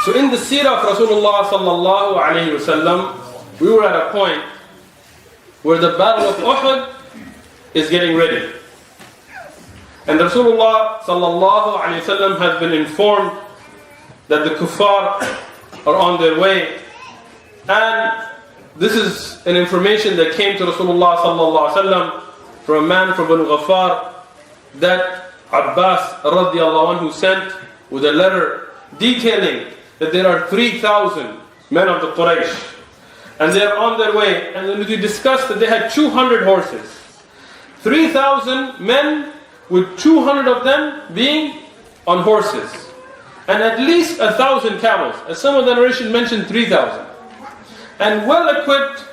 So in the Seerat of Rasulullah sallallahu alayhi wasallam, we were at a point where the battle of Uhud is getting ready. And Rasulullah sallallahu alayhi wasallam has been informed that the kuffar are on their way. And this is an information that came to Rasulullah sallallahu alayhi wasallam from a man from Banu Ghaffar that Abbas radiallahu anhu sent with a letter detailing that there are 3,000 men of the Quraysh and they are on their way. And then we discussed that they had 200 horses. 3,000 men with 200 of them being on horses. And at least 1,000 camels. As some of the narration mentioned 3,000. And well equipped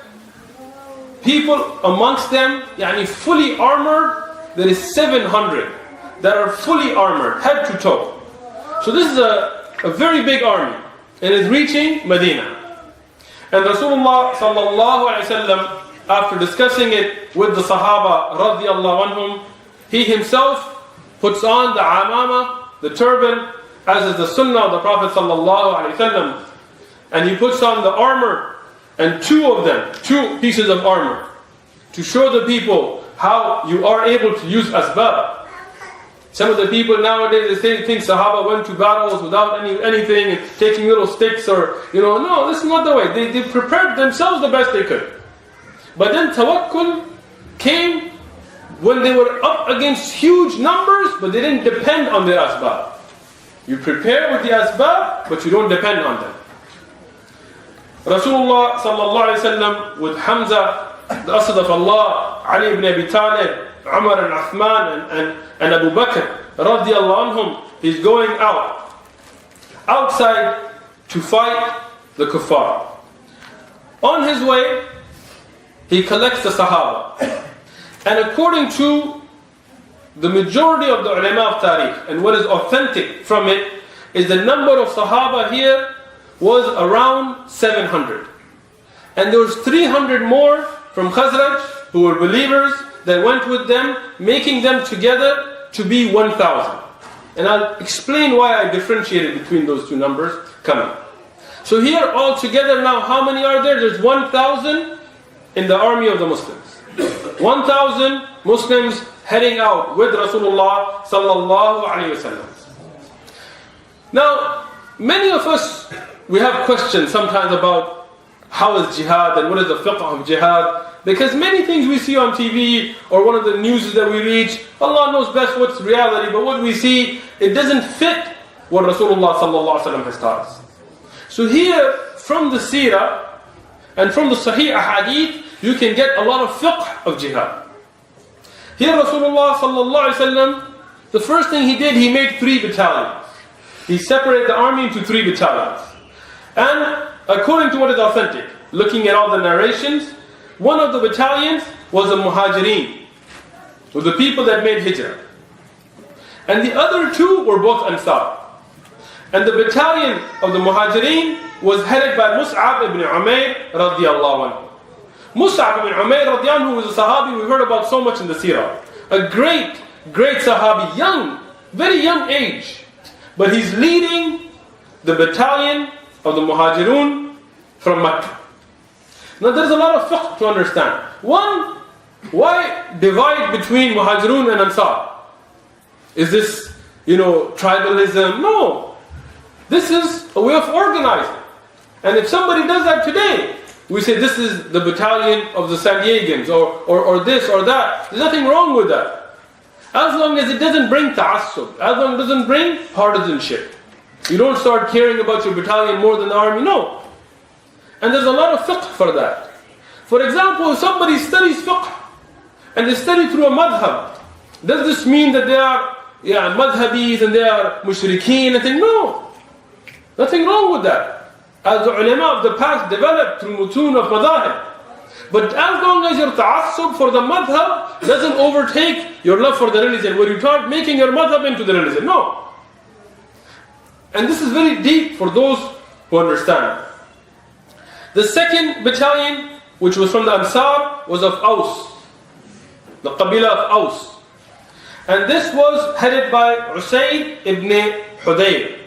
people amongst them, fully armored, there is 700 that are fully armored, head to toe. So this is a very big army. And it's reaching Medina. And Rasulullah sallallahu alayhi wasallam, after discussing it with the Sahaba radiallahu anhum, he himself puts on the amama, the turban, as is the sunnah of the Prophet sallallahu alayhi wasallam. And he puts on the armor, and two pieces of armor, to show the people how you are able to use asbab. Some of the people nowadays, they think Sahaba went to battles without anything, and taking little sticks or, no, this is not the way. They prepared themselves the best they could. But then tawakkul came when they were up against huge numbers, but they didn't depend on their asbab. You prepare with the asbab, but you don't depend on them. Rasulullah sallallahu alayhi wasallam with Hamza, the Asad of Allah, Ali ibn Abi Talib, Umar and Uthman and Abu Bakr radiallahu anhum, he's going outside to fight the kuffar. On his way, he collects the Sahaba. And according to the majority of the ulama of Tariq, and what is authentic from it, is the number of Sahaba here was around 700. And there was 300 more from Khazraj who were believers that went with them, making them together to be 1,000. And I'll explain why I differentiated between those two numbers coming. So here all together now, how many are there? There's 1,000 in the army of the Muslims. 1,000 Muslims heading out with Rasulullah sallallahu alayhi wasallam. Now, many of us, we have questions sometimes about how is jihad and what is the fiqh of jihad. Because many things we see on TV or one of the news that we read, Allah knows best what's reality, but what we see, it doesn't fit what Rasulullah sallallahu alaihi wasallam has taught us. So here, from the seerah and from the sahih ahadith, you can get a lot of fiqh of jihad. Here Rasulullah sallallahu alaihi wasallam, the first thing he did, he made 3 battalions. He separated the army into 3 battalions. And according to what is authentic, looking at all the narrations, one of the battalions was the Muhajirin, with the people that made hijrah. And the other 2 were both Ansar. And the battalion of the Muhajirin was headed by Mus'ab ibn Umayr radiyallahu anhu. Mus'ab ibn Umayr radiyallahu anhu was a Sahabi we heard about so much in the Seerah. A great Sahabi, young, very young age. But he's leading the battalion of the Muhajirun from Makkah. Now there's a lot of fiqh to understand. One, why divide between Muhajirun and Ansar? Is this, tribalism? No. This is a way of organizing. And if somebody does that today, we say this is the battalion of the 𝐶 or this or that. There's nothing wrong with that. As long as it doesn't bring ta'assub, as long as it doesn't bring partisanship. You don't start caring about your battalion more than the army, no. And there's a lot of fiqh for that. For example, if somebody studies fiqh, and they study through a madhab, does this mean that they are madhabis and they are mushrikeen and things? No. Nothing wrong with that. As the ulama of the past developed through mutun of madhahib. But as long as your ta'assub for the madhab doesn't overtake your love for the religion, where you start making your madhab into the religion. No. And this is very deep for those who understand. The second battalion, which was from the Ansar, was of Aus, the Qabila of Aus. And this was headed by Usayd ibn Hudayr.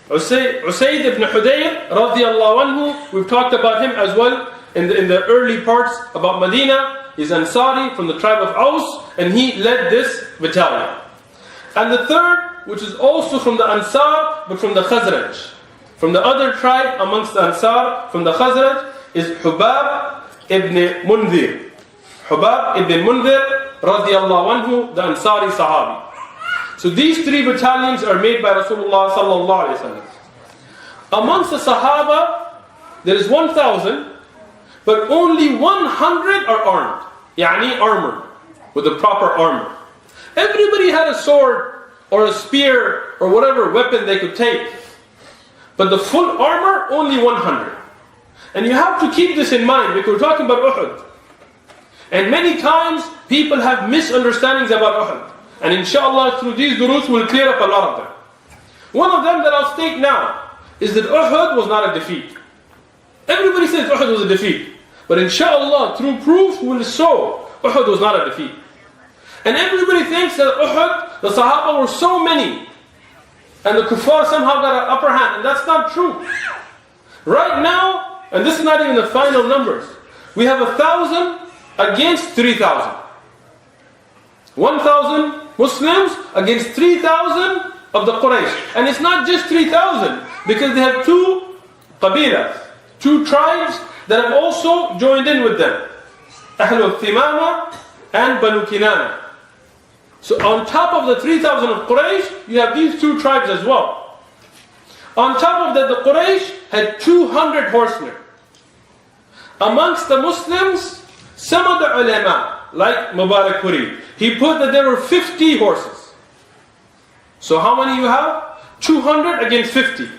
Usayd ibn Hudayr radiyallahu anhu, we've talked about him as well in the early parts about Medina. He's Ansari from the tribe of Aus, and he led this battalion. And the third, which is also from the Ansar, but from the Khazraj, from the other tribe amongst the Ansar, from the Khazraj, is Hubab ibn Mundhir. Hubab ibn Mundhir radiyallahu anhu, the Ansari Sahabi. So these three battalions are made by Rasulullah sallallahu alaihi wasallam. Amongst the Sahaba, there is 1,000, but only 100 are armed. Yani armored, with the proper armor. Everybody had a sword or a spear or whatever weapon they could take. But the full armor, only 100. And you have to keep this in mind because we're talking about Uhud. And many times people have misunderstandings about Uhud. And inshallah through these durus we'll clear up a lot of them. One of them that I'll state now is that Uhud was not a defeat. Everybody says Uhud was a defeat. But inshallah through proof we'll show Uhud was not a defeat. And everybody thinks that Uhud, the Sahaba were so many, and the kuffar somehow got an upper hand, and that's not true. Right now, and this is not even the final numbers, we have 1,000 against 3,000. 1,000 Muslims against 3,000 of the Quraysh. And it's not just 3,000, because they have two qabilas, two tribes that have also joined in with them. Ahlul Thimama and Banu Kinana. So on top of the 3,000 of Quraysh, you have these two tribes as well. On top of that, the Quraysh had 200 horsemen. Amongst the Muslims, some of the ulama, like Mubarak Puri, he put that there were 50 horses. So how many you have? 200 against 50.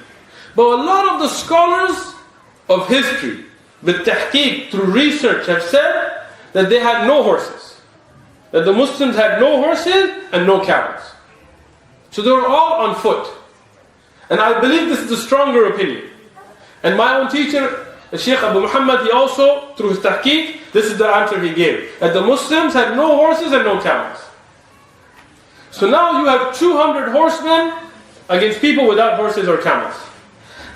But a lot of the scholars of history, with tahqiq, through research, have said that they had no horses. That the Muslims had no horses and no camels. So they were all on foot. And I believe this is the stronger opinion. And my own teacher, Sheikh Abu Muhammad, he also, through his tahqiq, this is the answer he gave. That the Muslims had no horses and no camels. So now you have 200 horsemen against people without horses or camels.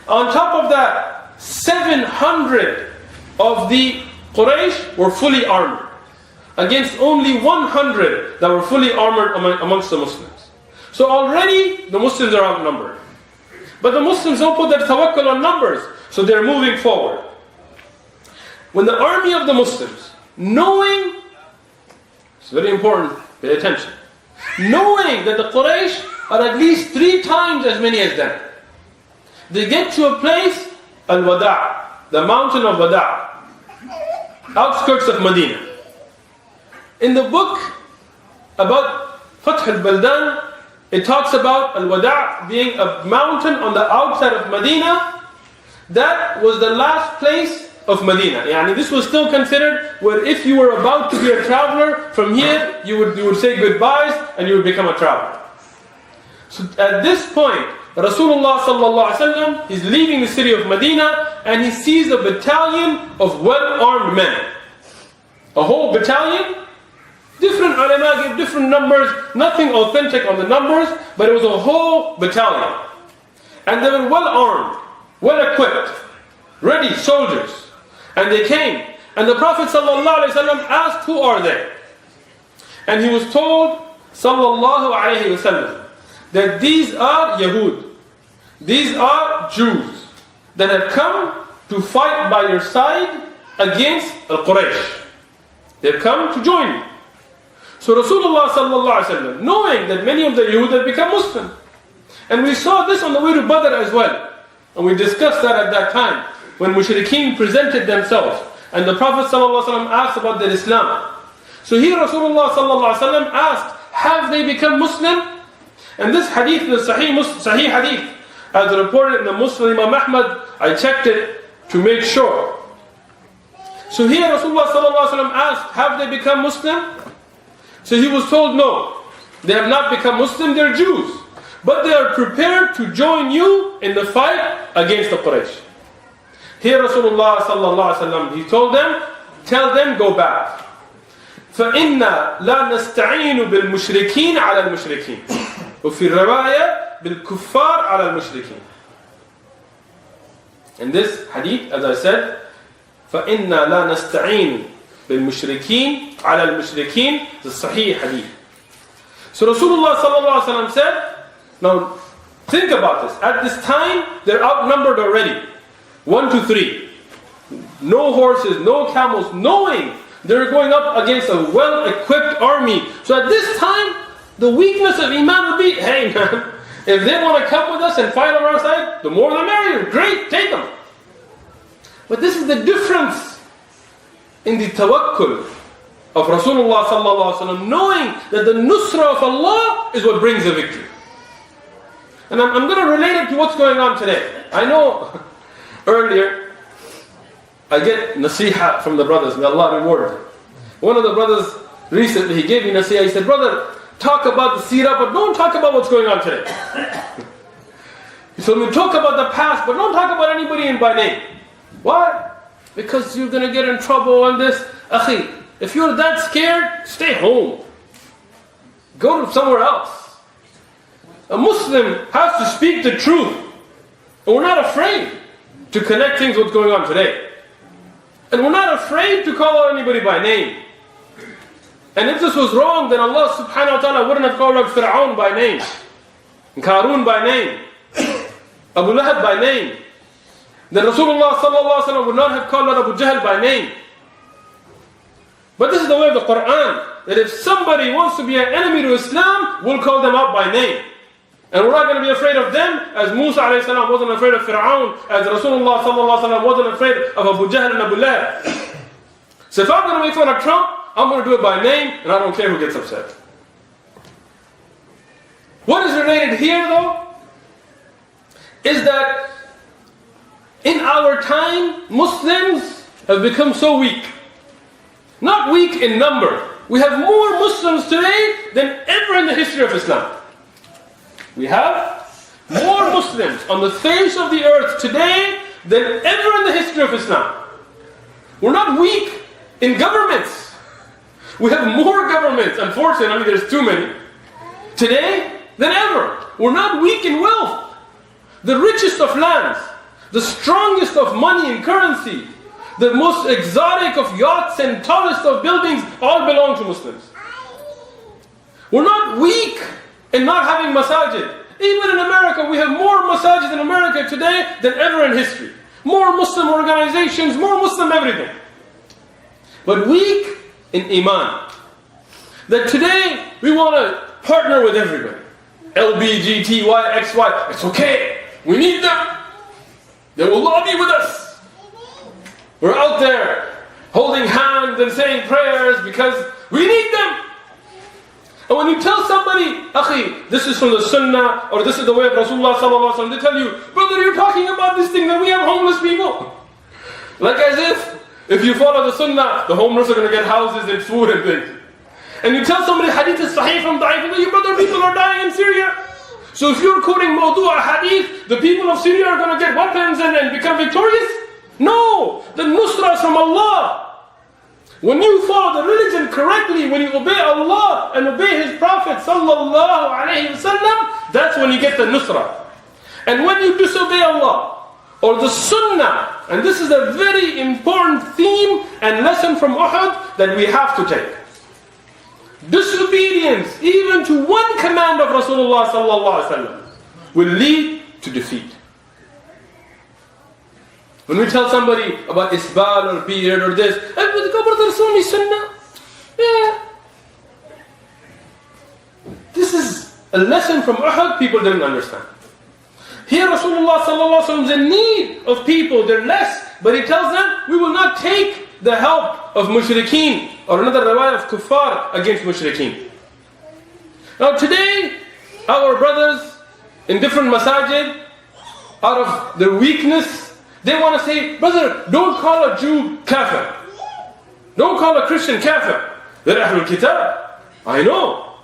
On top of that, 700 of the Quraysh were fully armored, against only 100 that were fully armored amongst the Muslims. So already the Muslims are outnumbered. But the Muslims don't put their tawakkul on numbers, so they're moving forward. When the army of the Muslims, knowing, it's very important, pay attention, knowing that the Quraysh are at least 3 times as many as them, they get to a place, Al-Wada', the mountain of Wada', outskirts of Medina. In the book about Fath al-Baldan, it talks about Al-Wada' being a mountain on the outside of Medina. That was the last place of Medina. Yani this was still considered where if you were about to be a traveler, from here you would say goodbyes and you would become a traveler. So at this point, Rasulullah sallallahu alaihi wasallam, he's leaving the city of Medina and he sees a battalion of well-armed men. A whole battalion. Different ulama give different numbers, nothing authentic on the numbers, but it was a whole battalion. And they were well armed, well equipped, ready soldiers. And they came. And the Prophet ﷺ asked, who are they? And he was told, sallallahu alayhi wasallam, that these are Yahud. These are Jews that have come to fight by your side against Al-Quraysh. They've come to join you. So Rasulullah sallallahu alaihi wasallam, knowing that many of the Yahud had become Muslim, and we saw this on the way to Badr as well, and we discussed that at that time when mushrikeen presented themselves, and the Prophet sallallahu alaihi wasallam asked about their Islam. So here Rasulullah sallallahu alaihi wasallam asked, have they become Muslim? And this hadith, the Sahih hadith, as reported in the Muslim Imam Ahmad, I checked it to make sure. So here Rasulullah sallallahu alaihi wasallam asked, have they become Muslim? So he was told, no, they have not become Muslim, they're Jews. But they are prepared to join you in the fight against the Quraysh. Here Rasulullah sallallahu alaihi wasallam, he told them, tell them, go back. فَإِنَّا لَا نَسْتَعِينُ بِالْمُشْرِكِينَ عَلَى الْمُشْرِكِينَ وفي الرواية بالكفار على المشركين. In this hadith, as I said, فَإِنَّا لَا نَسْتَعِينُ بِالْمُشْرِكِينَ عَلَى الْمُشْرِكِينَ, the Sahih hadith. So Rasulullah sallallahu alaihi wasallam said, now think about this. At this time, they're outnumbered already. 1 to 3. No horses, no camels, knowing they're going up against a well-equipped army. So at this time, the weakness of Iman would be, hey man, if they want to come with us and fight on our side, the more the merrier. Great, take them. But this is the difference in the tawakkul of Rasulullah sallallahu alaihi wasallam, knowing that the nusra of Allah is what brings the victory. And I'm going to relate it to what's going on today. I know earlier, I get nasiha from the brothers, may Allah reward them. One of the brothers recently, he gave me nasiha, he said, brother, talk about the seerah, but don't talk about what's going on today. So we talk about the past, but don't talk about anybody by name. Why? Because you're going to get in trouble on this. Akhi, if you're that scared, stay home. Go to somewhere else. A Muslim has to speak the truth. And we're not afraid to connect things with what's going on today. And we're not afraid to call out anybody by name. And if this was wrong, then Allah subhanahu wa ta'ala wouldn't have called out Fir'aun by name, Qarun by name, Abu Lahab by name. Then Rasulullah sallallahu alaihi wasallam would not have called out Abu Jahl by name. But this is the way of the Qur'an, that if somebody wants to be an enemy to Islam, we'll call them out by name. And we're not going to be afraid of them, as Musa alayhi salam wasn't afraid of Fir'aun, as Rasulullah sallallahu alaihi wasallam wasn't afraid of Abu Jahl and Abu Lahab. So if I'm going to make fun of Trump, I'm going to do it by name, and I don't care who gets upset. What is related here, though, is that in our time, Muslims have become so weak. Not weak in number. We have more Muslims today than ever in the history of Islam. We have more Muslims on the face of the earth today than ever in the history of Islam. We're not weak in governments. We have more governments, unfortunately there's too many, today than ever. We're not weak in wealth. The richest of lands, the strongest of money and currency, the most exotic of yachts and tallest of buildings all belong to Muslims. We're not weak in not having masajid. Even in America, we have more masajid in America today than ever in history. More Muslim organizations, more Muslim everything. But weak in Iman. That today, we want to partner with everybody. LBGT, XY, it's okay. We need them. They will lobby with us. We're out there holding hands and saying prayers because we need them. And when you tell somebody, Akhi, this is from the Sunnah, or this is the way of Rasulullah sallallahu alaihi wasallam, they tell you, brother, you're talking about this thing that we have homeless people. Like as if you follow the Sunnah, the homeless are going to get houses and food and things. And you tell somebody hadith is sahih from da'if, your brother, people are dying in Syria. So if you're quoting mawdu'a hadith, the people of Syria are going to get weapons and become victorious? No, the nusra is from Allah. When you follow the religion correctly, when you obey Allah and obey His Prophet sallallahu alayhi wasallam, that's when you get the nusra. And when you disobey Allah or the sunnah, and this is a very important theme and lesson from Uhud that we have to take. Disobedience, even to one command of Rasulullah sallallahu alaihi wasallam, will lead to defeat. When we tell somebody about isbal or beard or this, Rasul sunnah, yeah. This is a lesson from Uhud people didn't understand. Here Rasulullah sallallahu alaihi wasallam is in need of people, they're less, but he tells them, we will not take the help of mushrikeen, or another riwayah of kuffar against mushrikeen. Now today, our brothers in different masajid, out of their weakness, they want to say, brother, don't call a Jew kafir. Don't call a Christian kafir. They're Ahlul Kitab. I know.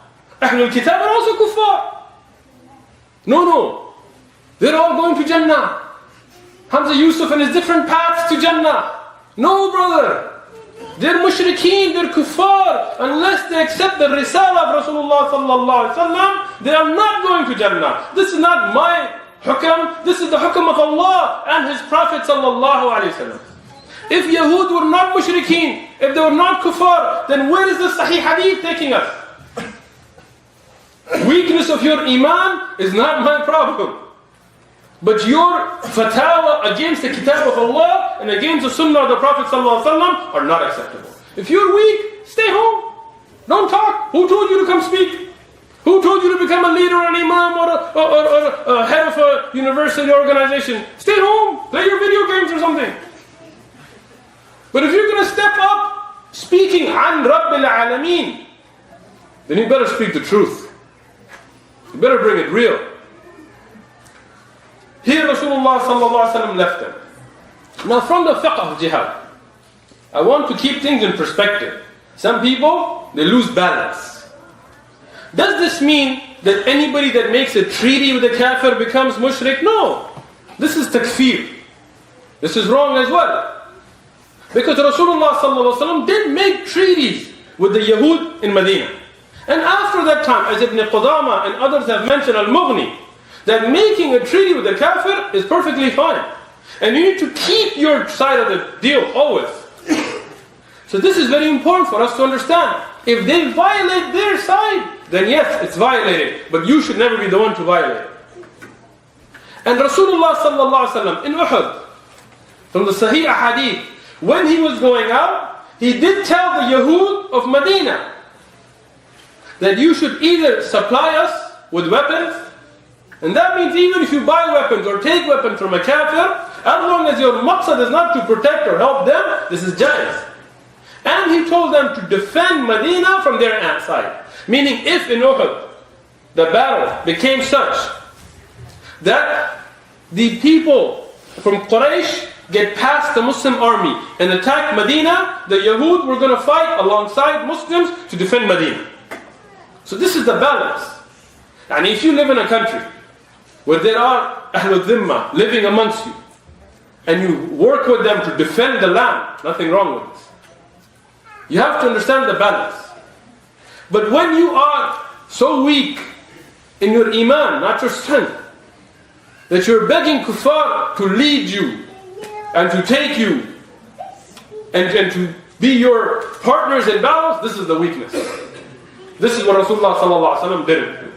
Ahlul Kitab are also kuffar. No. They're all going to Jannah. Hamza Yusuf and his different paths to Jannah. No, brother. They're mushrikeen, they're kuffar. Unless they accept the risala of Rasulullah sallallahu alaihi wasallam, they are not going to Jannah. This is not my hukam. This is the hukam of Allah and His Prophet sallallahu alaihi wasallam. If Yahud were not mushrikeen, if they were not kuffar, then where is the Sahih Hadith taking us? Weakness of your iman is not my problem. But your fatwa against the kitab of Allah and against the sunnah of the Prophet ﷺ are not acceptable. If you're weak, stay home. Don't talk. Who told you to come speak? Who told you to become a leader, an imam, or a head of a university organization? Stay home. Play your video games or something. But if you're going to step up speaking an Rabbil Alameen, then you better speak the truth. You better bring it real. Here Rasulullah sallallahu alaihi wasallam left them. Now from the fiqh of jihad, I want to keep things in perspective. Some people, they lose balance. Does this mean that anybody that makes a treaty with the kafir becomes mushrik? No. This is takfir. This is wrong as well. Because Rasulullah sallallahu alaihi wasallam did make treaties with the Yahud in Medina. And after that time, as Ibn Qudama and others have mentioned, Al-Mughni, that making a treaty with the kafir is perfectly fine. And you need to keep your side of the deal always. So this is very important for us to understand. If they violate their side, then yes, it's violated. But you should never be the one to violate. And Rasulullah sallallahu alaihi wasallam in Uhud, from the Sahih Hadith, when he was going out, he did tell the Yahud of Medina that you should either supply us with weapons, and that means even if you buy weapons or take weapons from a kafir, as long as your maqsad is not to protect or help them, this is jaiz. And he told them to defend Medina from their side. Meaning if in Uhud, the battle became such that the people from Quraysh get past the Muslim army and attack Medina, the Yahud were going to fight alongside Muslims to defend Medina. So this is the balance. And if you live in a country where there are Ahlul Dhimma living amongst you, and you work with them to defend the land, nothing wrong with this. You have to understand the balance. But when you are so weak in your iman, not your strength, that you're begging kuffar to lead you and to take you and to be your partners in battles, this is the weakness. This is what Rasulullah sallallahu alaihi wasallam didn't do.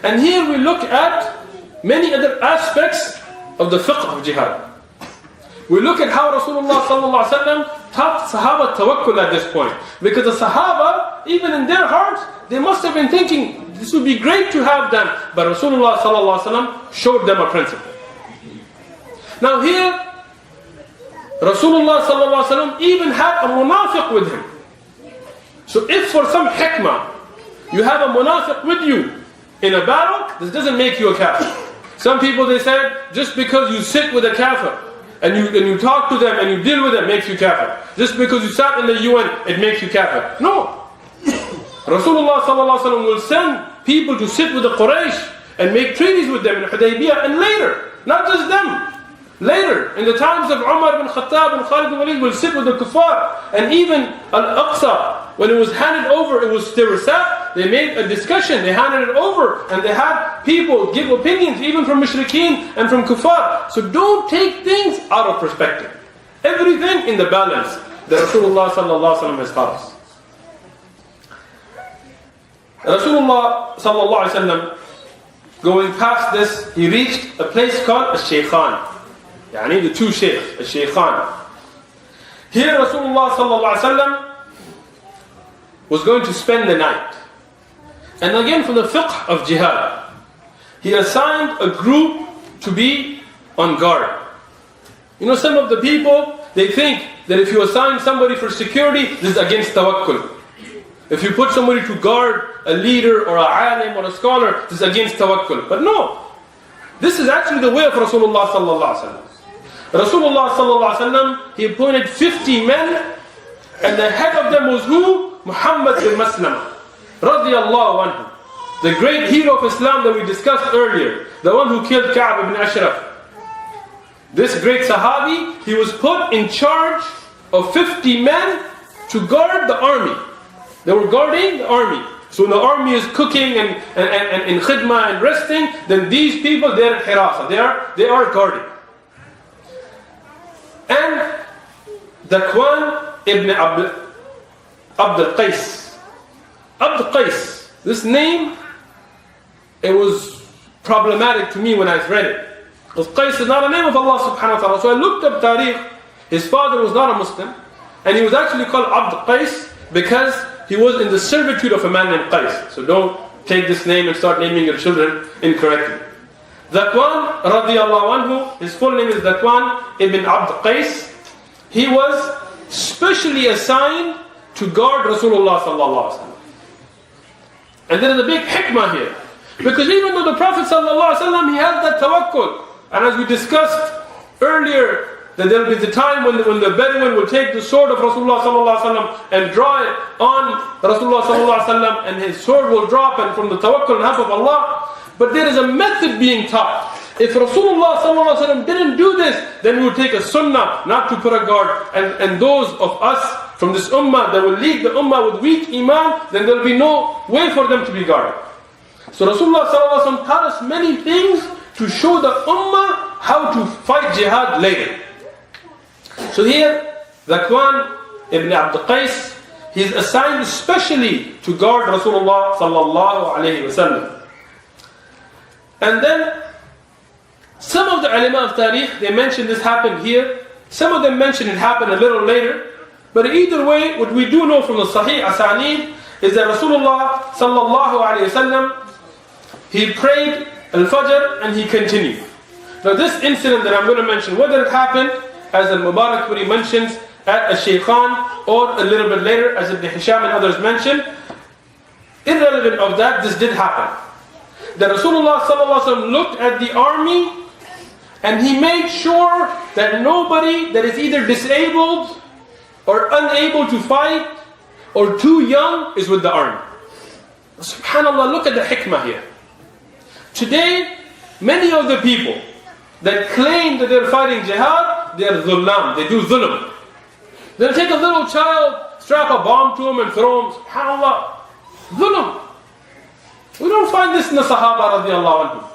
And here we look at many other aspects of the fiqh of jihad. We look at how Rasulullah sallallahu alaihi wasallam taught Sahaba tawakkul at this point. Because the Sahaba, even in their hearts, they must have been thinking, this would be great to have them. But Rasulullah sallallahu alaihi wasallam showed them a principle. Now here, Rasulullah sallallahu alaihi wasallam even had a munafiq with him. So if for some hikmah, you have a munafiq with you in a battle, this doesn't make you a kafir. Some people, they said, just because you sit with a kafir, and you talk to them and you deal with them, makes you kafir. Just because you sat in the UN, it makes you kafir. No. Rasulullah sallallahu alaihi wasallam will send people to sit with the Quraysh and make treaties with them in Hudaybiyah, and later, not just them, later, in the times of Umar bin Khattab and Khalid bin Walid, will sit with the kuffar. And even Al-Aqsa, when it was handed over, they were sat, they made a discussion, they handed it over, and they had people give opinions, even from mushrikeen and from kuffar. So don't take things out of perspective. Everything in the balance that Rasulullah sallallahu alaihi wasallam has taught us. Rasulullah sallallahu alaihi wasallam, going past this, he reached a place called 𝐶 Yani the two sheikhs, 𝐶. Here Rasulullah sallallahu alaihi wasallam was going to spend the night. And again, from the fiqh of jihad, he assigned a group to be on guard. You know, some of the people, they think that if you assign somebody for security, this is against tawakkul. If you put somebody to guard a leader or a alim or a scholar, this is against tawakkul. But no, this is actually the way of Rasulullah sallallahu alaihi wasallam. Rasulullah sallallahu alaihi wasallam, he appointed 50 men, and the head of them was who? Muhammad bin Maslama, radiyallahu anhu, the great hero of Islam that we discussed earlier, the one who killed Ka'b ibn Ashraf. This great Sahabi, he was put in charge of 50 men to guard the army. They were guarding the army. So when the army is cooking and in khidmah and resting, then these people, they're hirasa, they are guarding. And ذكوان ibn Abd al-Qais. Abd al-Qais, this name, it was problematic to me when I read it. Because Qais is not a name of Allah subhanahu wa ta'ala. So I looked up tariq. His father was not a Muslim. And he was actually called Abd Qais because he was in the servitude of a man named Qais. So don't take this name and start naming your children incorrectly. ذكوان radiallahu anhu, his full name is ذكوان ibn Abd Qais. He was specially assigned to guard Rasulullah sallallahu alaihi wasallam. And there is a big hikmah here. Because even though the Prophet sallallahu alaihi wasallam, he has that tawakkul. And as we discussed earlier, that there will be the time when the Bedouin will take the sword of Rasulullah sallallahu alaihi wasallam and draw it on Rasulullah sallallahu alaihi wasallam, and his sword will drop, and from the tawakkul and help of Allah. But there is a method being taught. If Rasulullah sallallahu alaihi wasallam didn't do this, then we would take a sunnah not to put a guard. And those of us from this ummah that will lead the ummah with weak iman, then there will be no way for them to be guarded. So Rasulullah sallallahu alaihi wasallam taught us many things to show the ummah how to fight jihad later. So here, ذكوان ibn Abd Qais, he is assigned especially to guard Rasulullah sallallahu alaihi wasallam. And then some of the ulama of tariq, they mention this happened here. Some of them mention it happened a little later. But either way, what we do know from the Sahih Asanid is that Rasulullah sallallahu alaihi wasallam, he prayed al-Fajr and he continued. Now this incident that I'm going to mention, whether it happened as al-Mubarakpuri mentions at al-Shaykhan or a little bit later as Ibn Hisham and others mention, irrelevant of that, this did happen. That Rasulullah sallallahu alaihi wasallam looked at the army and he made sure that nobody that is either disabled or unable to fight or too young is with the army. SubhanAllah, look at the hikmah here. Today, many of the people that claim that they're fighting jihad, they are dhullam, they do dhulm. They'll take a little child, strap a bomb to him and throw him. SubhanAllah, dhulm. We don't find this in the Sahaba radiallahu anhu.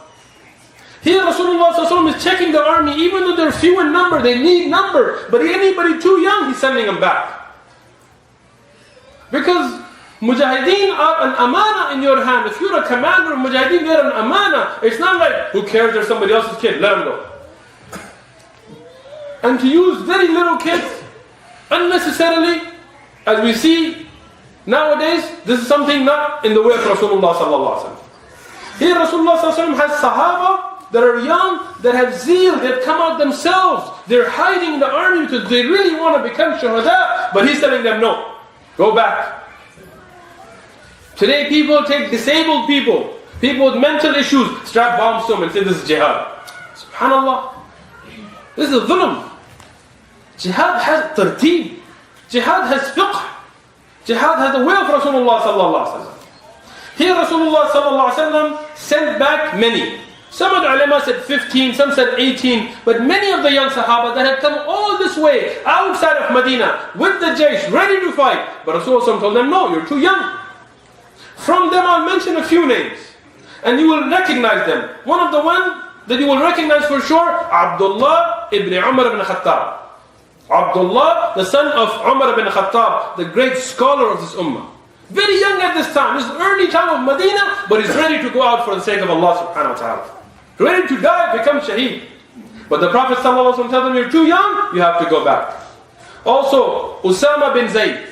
Here Rasulullah sallallahu alaihi wasallam is checking the army, even though they're few in number, they need number. But anybody too young, he's sending them back. Because Mujahideen are an amana in your hand. If you're a commander of Mujahideen, they're an amana. It's not like, who cares, they're somebody else's kid, let them go. And to use very little kids unnecessarily, as we see nowadays, this is something not in the way of Rasulullah sallallahu alaihi wasallam. Here Rasulullah sallallahu alaihi wasallam has Sahaba that are young, that have zeal, that come out themselves. They're hiding in the army because they really want to become shuhada. But he's telling them, no, go back. Today people take disabled people, people with mental issues, strap bombs to them and say this is jihad. SubhanAllah. This is dhulm. Jihad has tarteeb. Jihad has fiqh. Jihad has the way of Rasulullah sallallahu alaihi wasallam. Here Rasulullah sallallahu alaihi wasallam sent back many. Some of the ulama said 15, some said 18, but many of the young Sahaba that had come all this way outside of Medina with the jaysh ready to fight, but Rasulullah told them, no, you're too young. From them I'll mention a few names and you will recognize them. One of the ones that you will recognize for sure, Abdullah ibn Umar ibn Khattab. Abdullah, the son of Umar ibn Khattab, the great scholar of this ummah. Very young at this time. This is early time of Medina, but he's ready to go out for the sake of Allah subhanahu wa ta'ala. Ready to die, become shaheed. But the Prophet sallallahu alaihi wasallam tells them, you're too young, you have to go back. Also, Usama bin Zayd.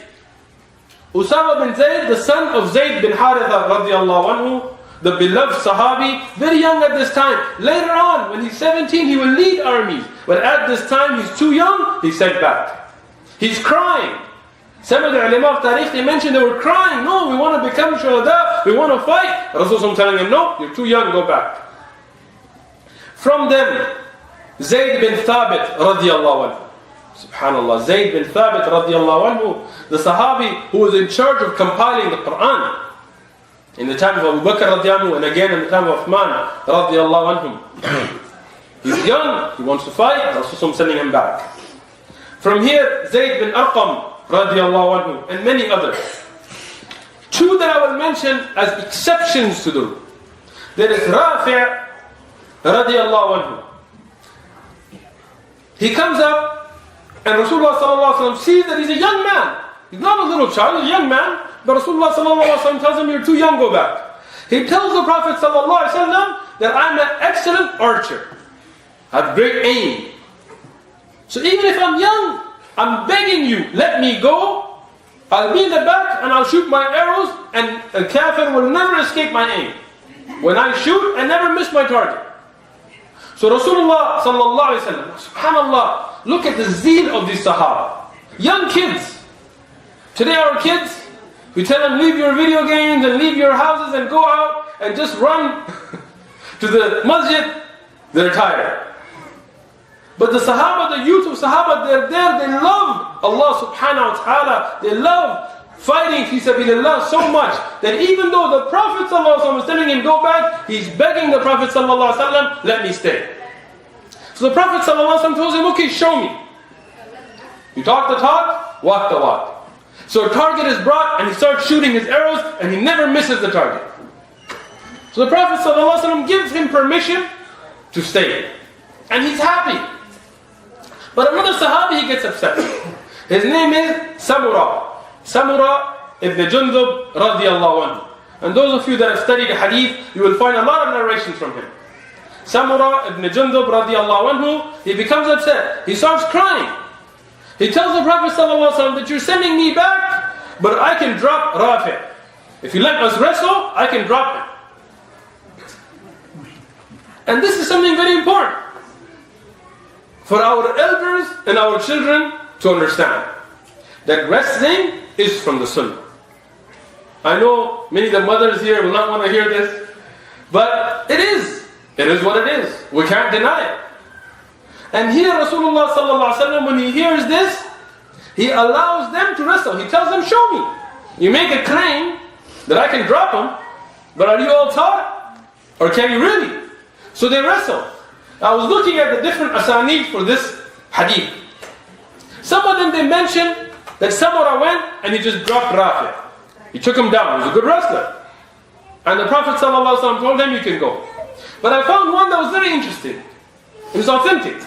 Usama bin Zayd, the son of Zayd bin Haritha radiallahu anhu, the beloved Sahabi, very young at this time. Later on, when he's 17, he will lead armies. But at this time, he's too young, he's sent back. He's crying. Some of the ulama of tariq, they mentioned they were crying. No, we want to become shuhada, we want to fight. Rasulullah telling them, no, you're too young, go back. From them, Zayd bin Thabit radiallahu anhu. Subhanallah, Zayd bin Thabit radiallahu anhu, the Sahabi who was in charge of compiling the Qur'an in the time of Abu Bakr radiallahu anhu, and again in the time of Uthman radiallahu anhu. He's young, he wants to fight, Rasulullah sending him back. From here, Zayd bin Arqam radiallahu anhu, and many others. two that I will mention as exceptions to the rule. There is Rafi' radiallahu anhu. He comes up and Rasulullah sallallahu alaihi wasallam sees that he's a young man. He's not a little child, he's a young man. But Rasulullah sallallahu alaihi wasallam tells him, you're too young, go back. He tells the Prophet sallallahu alaihi wasallam that I'm an excellent archer. I have great aim. So even if I'm young, I'm begging you, let me go. I'll be in the back and I'll shoot my arrows and a kafir will never escape my aim. When I shoot, I never miss my target. So Rasulullah sallallahu alaihi wasallam, subhanallah, look at the zeal of these Sahaba. Young kids. Today our kids, we tell them leave your video games and leave your houses and go out and just run to the masjid. They're tired. But the Sahaba, the youth of Sahaba, they're there, they love Allah subhanahu wa ta'ala. They love fighting fi sabilillah so much that even though the Prophet sallallahu alaihi wasallam is telling him go back, he's begging the Prophet sallallahu alaihi wasallam, let me stay. So the Prophet sallallahu alaihi wasallam tells him, okay, show me. You talk the talk, walk the walk. So a target is brought and he starts shooting his arrows and he never misses the target. So the Prophet sallallahu alaihi wasallam gives him permission to stay. And he's happy. But another Sahabi, he gets upset. His name is Samura. Samura ibn Jundub radiallahu anhu. And those of you that have studied hadith, you will find a lot of narrations from him. Samura ibn Jundub radiallahu anhu, he becomes upset. He starts crying. He tells the Prophet sallallahu alaihi wasallam that you're sending me back, but I can drop Rafi'. If you let us wrestle, I can drop him. And this is something very important for our elders and our children to understand, that wrestling is from the Sunnah. I know many of the mothers here will not want to hear this, but it is what it is. We can't deny it. And here Rasulullah sallallahu alaihi wasallam, when he hears this, he allows them to wrestle. He tells them, show me. You make a claim that I can drop him, but are you all taught? Or can you really? So they wrestle. I was looking at the different asanid for this hadith. Some of them they mention that Samura went and he just dropped Rafi'. He took him down. He was a good wrestler. And the Prophet ﷺ told him, you can go. But I found one that was very interesting. It was authentic.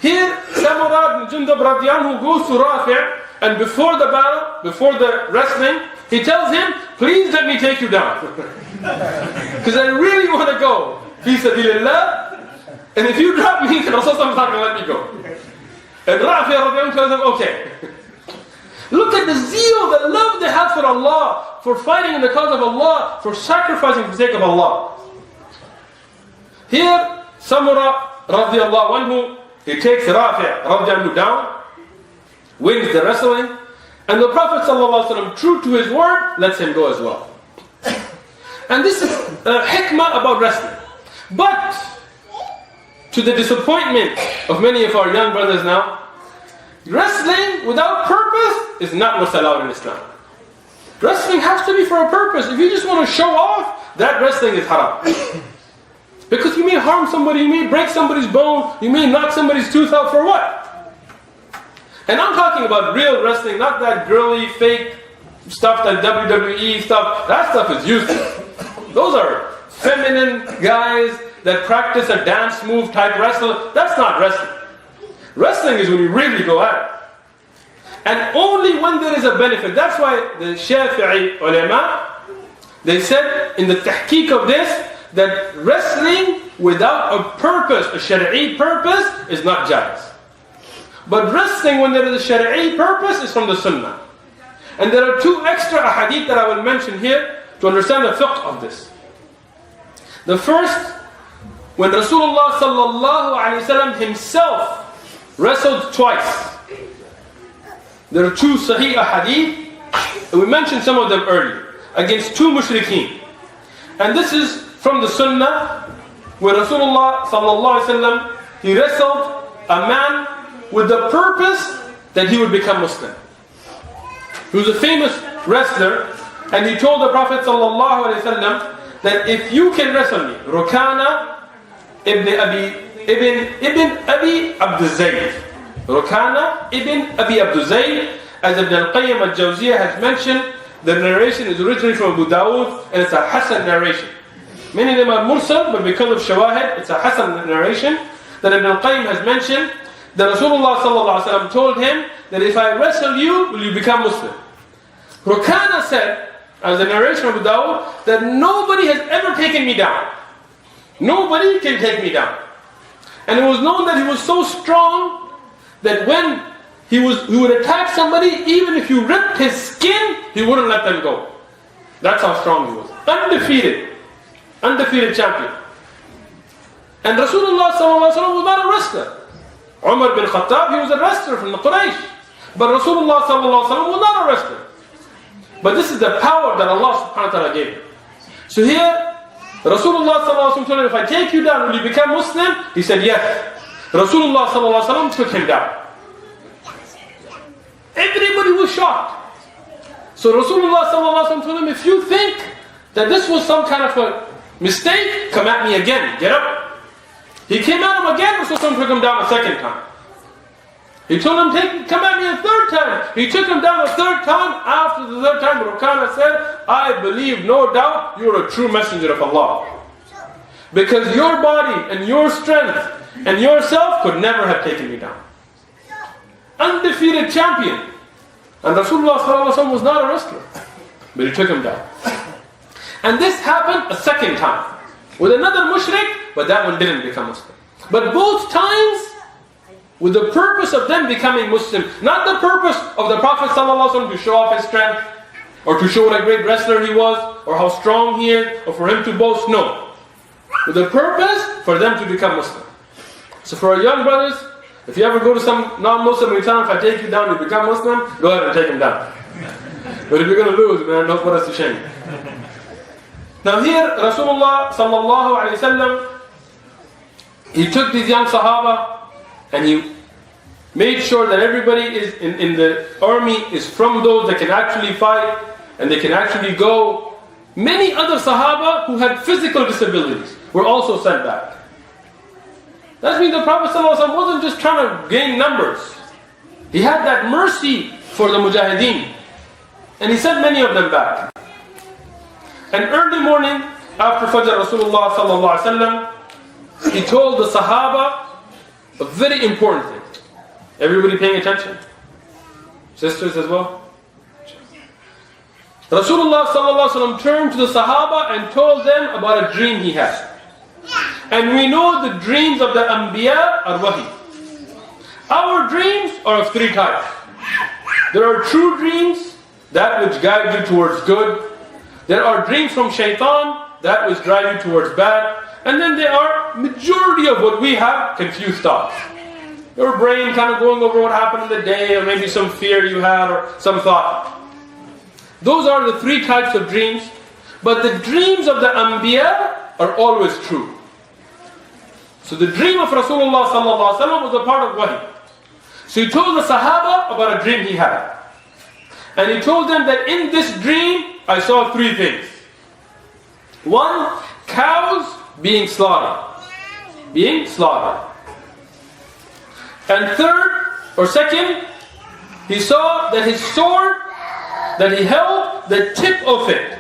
Here, Samura ibn Jundub radiallahu goes to Rafi' and before the battle, before the wrestling, he tells him, please let me take you down. Because I really want to go. Fi sabilillah. And if you drop me, then Rasulullah is not going to let me go. And Rafi' radiallahu tells him, okay. Look at the zeal, the love they had for Allah, for fighting in the cause of Allah, for sacrificing for the sake of Allah. Here, Samura radiallahu anhu, he takes Rafi' radiallahu down, wins the wrestling, and the Prophet sallallahu alaihi wasallam, true to his word, lets him go as well. And this is a hikmah about wrestling. But, to the disappointment of many of our young brothers now, wrestling without purpose is not what's allowed in Islam. Wrestling has to be for a purpose. If you just want to show off, that wrestling is haram. Because you may harm somebody, you may break somebody's bone, you may knock somebody's tooth out for what? And I'm talking about real wrestling, not that girly, fake stuff, that WWE stuff. That stuff is useless. Those are feminine guys that practice a dance move type wrestling. That's not wrestling. Wrestling is when you really go at it. And only when there is a benefit. That's why the Shafi'i ulama, they said in the tahqiq of this, that wrestling without a purpose, a shari'i purpose, is not jaiz. But wrestling when there is a shari'i purpose is from the sunnah. And there are two extra ahadith that I will mention here to understand the fiqh of this. The first, when Rasulullah sallallahu alaihi wasallam himself wrestled twice. There are two sahih ahadith, and we mentioned some of them earlier, against two mushrikeen. And this is from the sunnah, where Rasulullah sallallahu alaihi wasallam, he wrestled a man with the purpose that he would become Muslim. He was a famous wrestler, and he told the Prophet sallallahu alaihi wasallam that if you can wrestle me, Rukana ibn Abi Abduzayd. Rukana ibn Abi Abduzayd, as Ibn al-Qayyim al-Jawziyah has mentioned, the narration is originally from Abu Dawud, and it's a Hasan narration. Many of them are mursal, but because of shawahid, it's a Hasan narration that Ibn al-Qayyim has mentioned, that Rasulullah sallallahu alaihi wasallam told him that if I wrestle you, will you become Muslim? Rukana said, as the narration of Abu Dawud, that nobody has ever taken me down. Nobody can take me down. And it was known that he was so strong that when he would attack somebody, even if you ripped his skin, he wouldn't let them go. That's how strong he was. Undefeated champion. And Rasulullah sallallahu alaihi wasallam was not a wrestler. Umar bin Khattab, he was a wrestler from the Quraysh. But Rasulullah sallallahu alaihi wasallam was not a wrestler. But this is the power that Allah subhanahu wa ta'ala gave him. So here, Rasulullah sallallahu alaihi wasallam told him, if I take you down, will you become Muslim? He said, yes. Rasulullah sallallahu alaihi wasallam took him down. Everybody was shocked. So Rasulullah sallallahu alaihi wasallam told him, if you think that this was some kind of a mistake, come at me again, get up. He came at him again, Rasulullah took him down a second time. He told him, come at me a third time. He took him down a third time. After the third time, Rukana said, I believe, no doubt, you are a true messenger of Allah. Because your body and your strength and yourself could never have taken me down. Undefeated champion. And Rasulullah sallallahu alaihi wasallam was not a wrestler. But he took him down. And this happened a second time. With another mushrik, but that one didn't become Muslim. But both times, with the purpose of them becoming Muslim, not the purpose of the Prophet ﷺ to show off his strength, or to show what a great wrestler he was, or how strong he is, or for him to boast, no. With the purpose for them to become Muslim. So for our young brothers, if you ever go to some non-Muslim and you tell them, if I take you down, you become Muslim, go ahead and take him down. But if you're going to lose, man, don't put us to shame. Now here, Rasulullah sallallahu alayhi wasallam, he took these young Sahaba, and he made sure that everybody is in the army is from those that can actually fight and they can actually go. Many other Sahaba who had physical disabilities were also sent back. That means the Prophet ﷺ wasn't just trying to gain numbers. He had that mercy for the Mujahideen. And he sent many of them back. And early morning, after Fajr, Rasulullah ﷺ, he told the Sahaba a very important thing. Everybody paying attention? Sisters as well? Rasulullah ﷺ turned to the Sahaba and told them about a dream he had. And we know the dreams of the Anbiya are wahi. Our dreams are of three types. There are true dreams, that which guide you towards good. There are dreams from shaitan, that which drive you towards bad. And then there are majority of what we have, confused thoughts. Your brain kind of going over what happened in the day, or maybe some fear you had, or some thought. Those are the three types of dreams. But the dreams of the Anbiya are always true. So the dream of Rasulullah sallallahu alaihi wasallam was a part of wahi. So he told the Sahaba about a dream he had. And he told them that in this dream, I saw three things. One, cows being slaughtered. Being slaughtered. And third, or second, he saw that his sword that he held, the tip of it,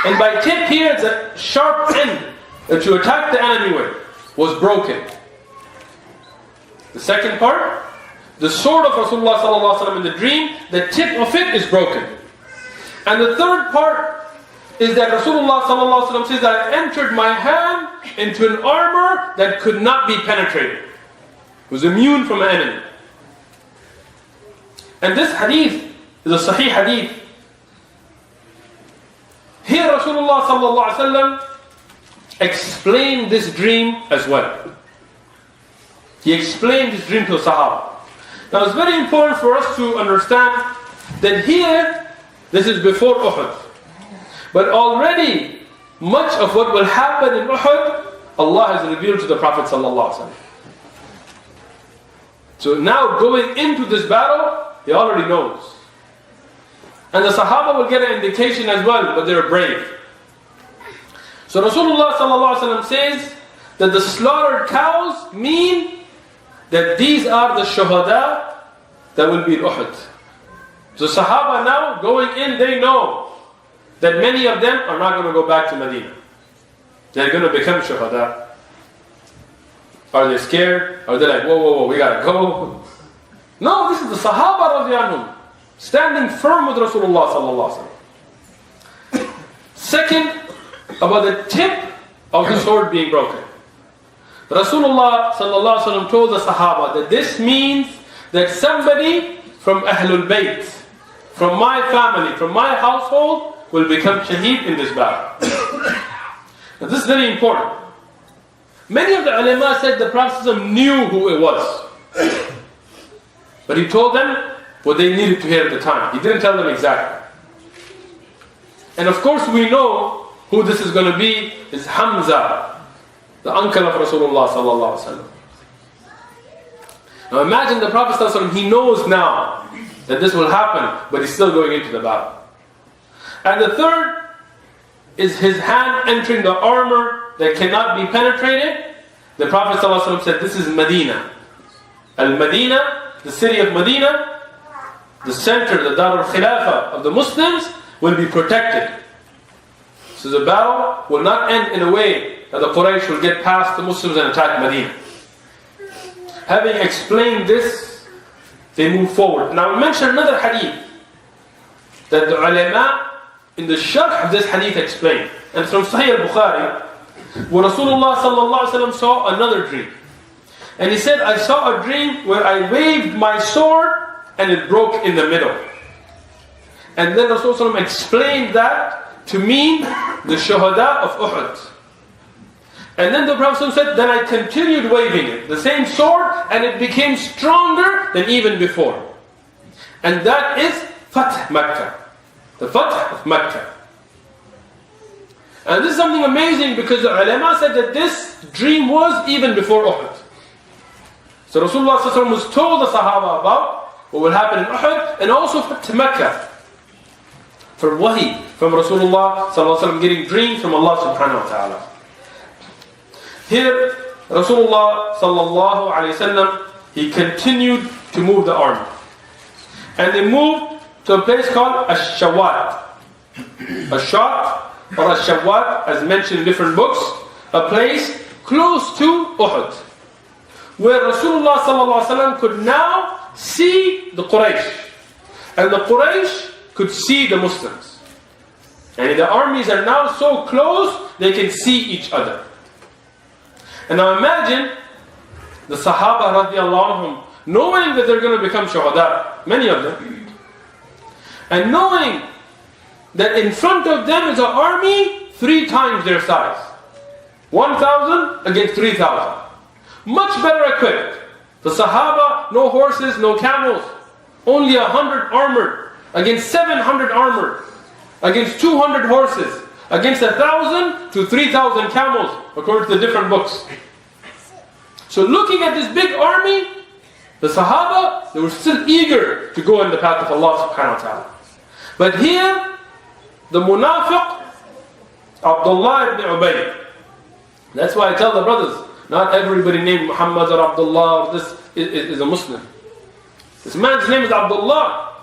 and by tip here it's a sharp end that you attack the enemy with, was broken. The second part, the sword of Rasulullah sallallahu alaihi wasallam in the dream, the tip of it is broken. And the third part is that Rasulullah sallallahu alaihi wasallam says that I entered my hand into an armor that could not be penetrated. It was immune from an enemy. And this hadith is a sahih hadith. Here Rasulullah sallallahu alaihi wasallam explained this dream as well. He explained this dream to the Sahaba. Now it's very important for us to understand that here, this is before Uhud. But already, much of what will happen in Uhud, Allah has revealed to the Prophet sallallahu alaihi wasallam. So now going into this battle, he already knows. And the Sahaba will get an indication as well, but they're brave. So Rasulullah sallallahu alaihi wasallam says that the slaughtered cows mean that these are the shuhada that will be in Uhud. So Sahaba now going in, they know that many of them are not going to go back to Medina. They're going to become shuhada. Are they scared? Are they like, whoa, we gotta go? No, this is the Sahaba radiallahu anhum, standing firm with Rasulullah sallallahu alaihi wasallam. Second, about the tip of the sword being broken. Rasulullah sallallahu alaihi wasallam told the Sahaba that this means that somebody from Ahlul Bayt, from my family, from my household, will become shaheed in this battle. Now this is very important. Many of the ulama said the Prophet knew who it was. But he told them what they needed to hear at the time. He didn't tell them exactly. And of course we know who this is going to be is Hamza, the uncle of Rasulullah sallallahu alaihi wasallam. Now imagine the Prophet sallallahu alaihi wasallam, he knows now that this will happen, but he's still going into the battle. And the third is his hand entering the armor that cannot be penetrated. The Prophet ﷺ said, this is Medina. Al-Medina, the city of Medina, the center, the Dar al-Khilafah of the Muslims, will be protected. So the battle will not end in a way that the Quraysh will get past the Muslims and attack Medina. Having explained this, they move forward. Now we mentioned another hadith that the ulama in the sharh of this hadith explained. And from Sahih al-Bukhari, where Rasulullah sallallahu alaihi wasallam saw another dream. And he said, I saw a dream where I waved my sword and it broke in the middle. And then Rasulullah explained that to mean the shuhada of Uhud. And then the Prophet said, then I continued waving it, the same sword, and it became stronger than even before. And that is Fath Makkah. The Fath of Makkah. And this is something amazing because the ulama said that this dream was even before Uhud. So Rasulullah ﷺ was told the Sahaba about what will happen in Uhud and also Fath Makkah. From wahi, from Rasulullah ﷺ getting dreams from Allah subhanahu wa ta'ala. Here, Rasulullah sallallahu alayhi wasallam, he continued to move the army. And they moved to a place called Ash-Shawat. Ash-Shawat or Ash-Shawat, as mentioned in different books, a place close to Uhud, where Rasulullah sallallahu alayhi wasallam could now see the Quraysh. And the Quraysh could see the Muslims. And the armies are now so close, they can see each other. And now imagine the Sahaba radiallahu anhum, knowing that they're going to become shuhada, many of them, and knowing that in front of them is an army 3 times their size. 1,000 against 3,000. Much better equipped. The Sahaba, no horses, no camels, only 100 armored, against 700 armored, against 200 horses, against 1,000 to 3,000 camels, according to the different books. So looking at this big army, the Sahaba, they were still eager to go in the path of Allah subhanahu wa ta'ala. But here, the munafiq, Abdullah ibn Ubay. That's why I tell the brothers, not everybody named Muhammad or Abdullah or this is a Muslim. This man's name is Abdullah.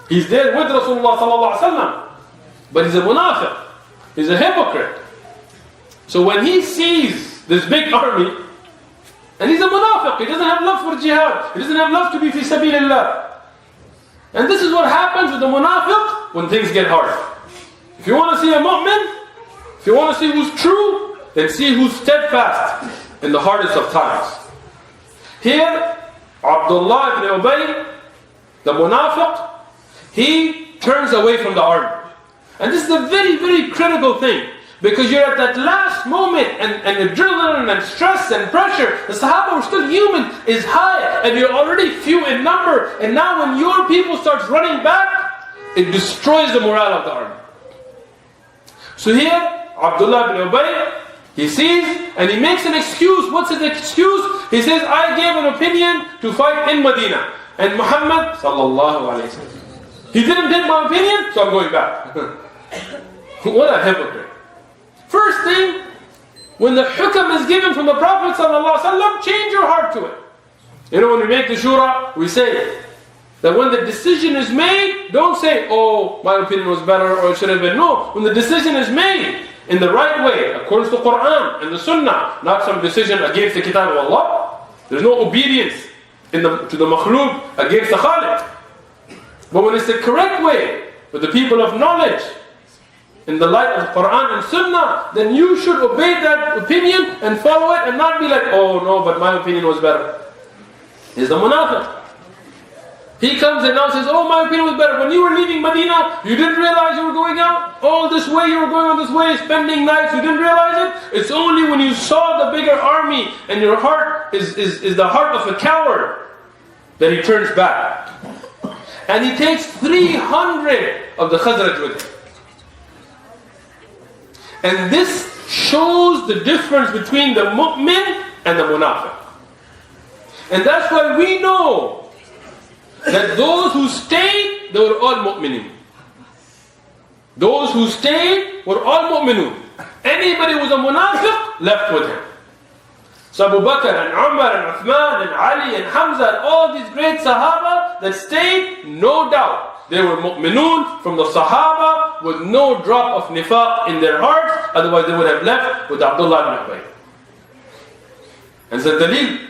He's there with Rasulullah sallallahu alaihi wasallam, but he's a munafiq. He's a hypocrite. So when he sees this big army, and he's a munafiq, he doesn't have love for jihad, he doesn't have love to be fi sabilillah. And this is what happens with the munafiq when things get hard. If you want to see a mu'min, if you want to see who's true, then see who's steadfast in the hardest of times. Here, Abdullah ibn Ubay, the munafiq, he turns away from the army. And this is a very, very critical thing. Because you're at that last moment and adrenaline and stress and pressure. The Sahaba were still human, is high, and you're already few in number. And now when your people starts running back, it destroys the morale of the army. So here, Abdullah ibn Ubay, he sees and he makes an excuse. What's his excuse? He says, I gave an opinion to fight in Medina. And Muhammad sallallahu alayhi wa sallam, he didn't take my opinion, so I'm going back. What a hypocrite. First thing, when the hukam is given from the Prophet ﷺ, change your heart to it. You know, when we make the shura, we say, That when the decision is made, don't say, oh, my opinion was better or it should have been. No, when the decision is made in the right way, according to the Quran and the Sunnah, not some decision against the Kitab of Allah. There's no obedience to the makhluk against the Khaliq. But when it's the correct way, with the people of knowledge, in the light of the Quran and Sunnah, then you should obey that opinion and follow it and not be like, oh no, but my opinion was better. He's the munafiq. He comes and now says, oh, my opinion was better. When you were leaving Medina, you didn't realize you were going out? All this way, you were going on this way, spending nights, you didn't realize it? It's only when you saw the bigger army and your heart is the heart of a coward that he turns back. And he takes 300 of the Khazraj with him. And this shows the difference between the mu'min and the munafiq. And that's why we know that those who stayed, they were all mu'minun. Those who stayed were all mu'minun. Anybody who was a munafiq left with him. So Abu Bakr and Umar and Uthman and Ali and Hamza and all these great Sahaba that stayed, no doubt, they were mu'minun from the Sahaba with no drop of nifaq in their hearts. Otherwise they would have left with Abdullah ibn Ubay. And so Dalil.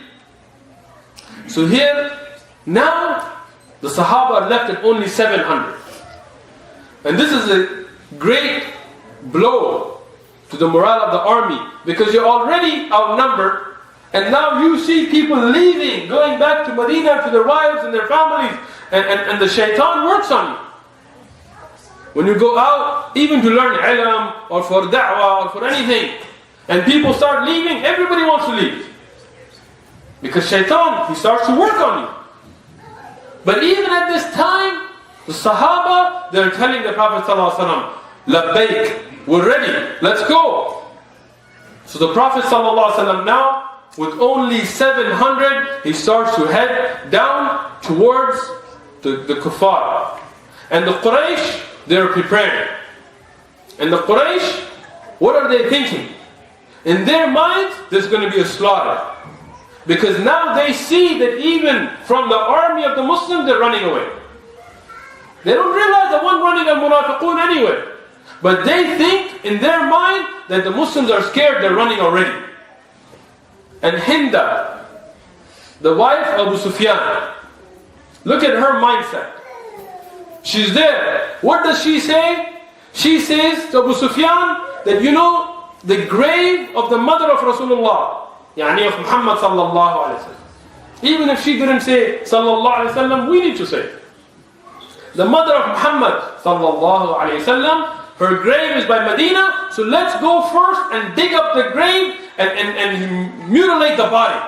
So here, now, the Sahaba are left at only 700. And this is a great blow to the morale of the army, because you're already outnumbered, and now you see people leaving, going back to Medina to their wives and their families, and the shaitan works on you. When you go out, even to learn ilm, or for da'wah, or for anything, and people start leaving, everybody wants to leave. Because shaitan, he starts to work on you. But even at this time, the Sahaba, they're telling the Prophet ﷺ, Labbaik, we're ready, let's go. So the Prophet ﷺ now, with only 700, he starts to head down towards the kuffar. And the Quraysh, they're preparing. And the Quraysh, what are they thinking? In their minds, there's going to be a slaughter. Because now they see that even from the army of the Muslims, they're running away. They don't realize that one running are munafiqun anyway. But they think in their mind that the Muslims are scared, they're running already. And Hinda, the wife of Abu Sufyan, look at her mindset. She's there. What does she say? She says to Abu Sufyan that, you know, the grave of the mother of Rasulullah, يعني of Muhammad sallallahu alayhi wa sallam. Even if she didn't say sallallahu alayhi wa sallam, we need to say it. The mother of Muhammad sallallahu alayhi wa sallam, her grave is by Medina, so let's go first and dig up the grave and mutilate the body.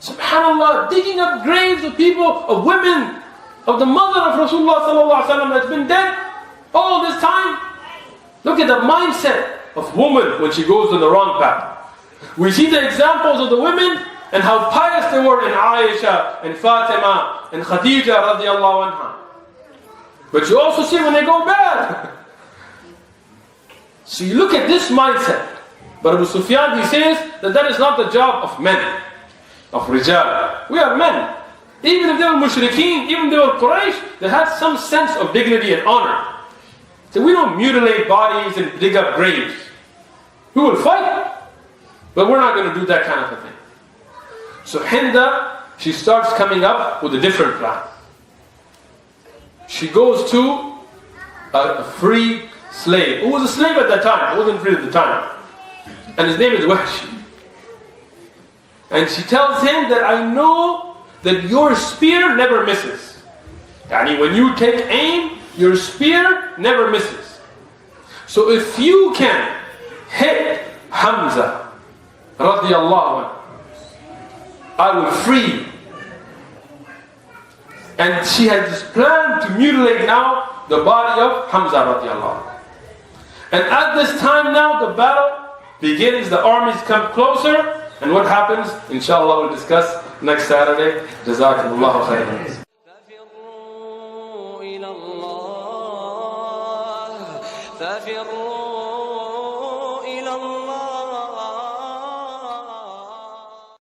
SubhanAllah, digging up graves of people, of women, of the mother of Rasulullah sallallahu alayhi wa sallam that's been dead all this time. Look at the mindset of woman when she goes on the wrong path. We see the examples of the women and how pious they were in Aisha and Fatima and Khadija radiallahu anha. But you also see when they go bad. So you look at this mindset. But Abu Sufyan, he says that is not the job of men, of rijal. We are men. Even if they were mushrikeen, even if they were Quraysh, they had some sense of dignity and honor. So we don't mutilate bodies and dig up graves. We will fight. But we're not going to do that kind of a thing. So Hinda, she starts coming up with a different plan. She goes to a free slave, who was a slave at that time, he wasn't free at the time. And his name is Wahshi. And she tells him that I know that your spear never misses. Yani when you take aim, your spear never misses. So if you can hit Hamza, radiyallahu anhu, I will free you. And she had this plan to mutilate now the body of Hamza radiyallahu anhu. And at this time now the battle begins, the armies come closer, and what happens, inshallah we'll discuss next Saturday. Jazakumullahu khairan.